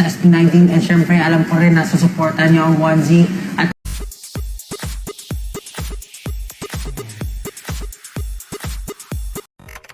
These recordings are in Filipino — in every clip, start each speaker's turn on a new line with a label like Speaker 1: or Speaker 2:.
Speaker 1: sa SB19 and syempre alam ko rin na susuportan niyo ang 1Z at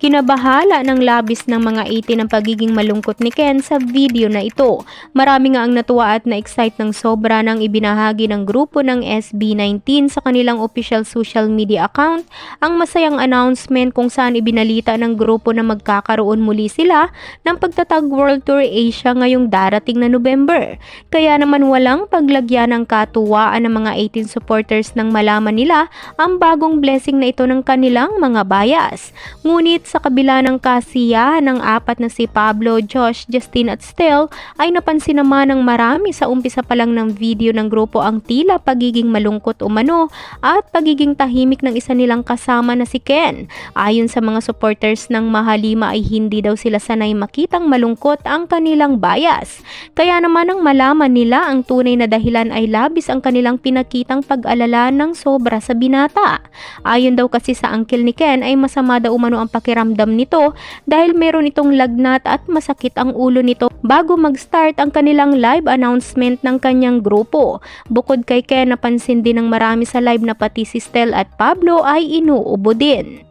Speaker 2: Kinabahala ng labis ng mga 18 ang pagiging malungkot ni Ken sa video na ito. Marami nga ang natuwa at na-excite ng sobra nang ibinahagi ng grupo ng SB19 sa kanilang official social media account ang masayang announcement kung saan ibinalita ng grupo na magkakaroon muli sila ng pagtatag World Tour Asia ngayong darating na November. Kaya naman walang paglagyan ng katuwaan ng mga 18 supporters nang malaman nila ang bagong blessing na ito ng kanilang mga bias. Ngunit sa kabila ng kasiyahan ng apat na si Pablo, Josh, Justin at Stel ay napansin naman ng marami sa umpisa pa lang ng video ng grupo ang tila pagiging malungkot umano at pagiging tahimik ng isa nilang kasama na si Ken. Ayon sa mga supporters ng Mahalima ay hindi daw sila sanay makitang malungkot ang kanilang bias. Kaya naman nang malaman nila ang tunay na dahilan ay labis ang kanilang pinakitang pag-alala ng sobra sa binata. Ayon daw kasi sa uncle ni Ken ay masama daw umano ang pakiramdam nito dahil meron itong lagnat at masakit ang ulo nito bago mag-start ang kanilang live announcement ng kanyang grupo. Bukod kay Ken, napansin din ng marami sa live na pati si Stel at Pablo ay inuubo din.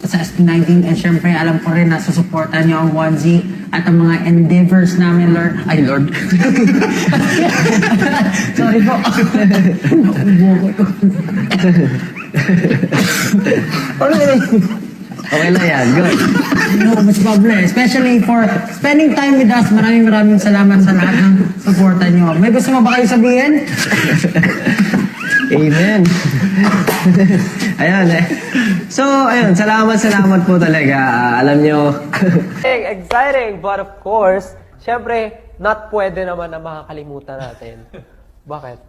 Speaker 1: sa SB19 and syempre alam ko rin na susuportan niyo ang 1Z at ang mga endeavors namin, Lord. Ay, Lord. Sorry po. Naubo ko.
Speaker 3: Okay lang yan, good.
Speaker 1: No, mas problem. Especially for spending time with us. Maraming salamat sa lahat ng suporta niyo. May gusto mo ba kayo sabihin?
Speaker 3: Amen. Ayun eh. So, ayun, salamat po talaga. Alam nyo.
Speaker 4: Exciting, but of course, syempre, not pwede naman na makakalimutan natin. Bakit?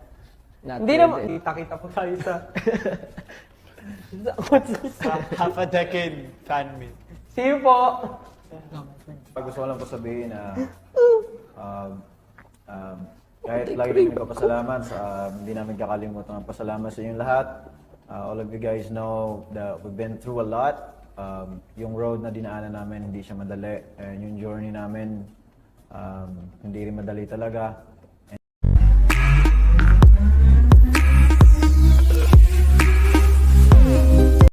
Speaker 4: Hindi naman.
Speaker 5: Kita-kita po tayo sa
Speaker 4: What's
Speaker 5: half a decade fan meet.
Speaker 4: See you po.
Speaker 6: Gusto ko lang po sabihin na kahit lagi namin nagpapasalamat, hindi namin kakalimutan ang pasalamat sa inyong lahat. All of you guys know that we've been through a lot. Yung road na dinaanan namin, hindi siya madali. And yung journey namin, hindi rin madali talaga.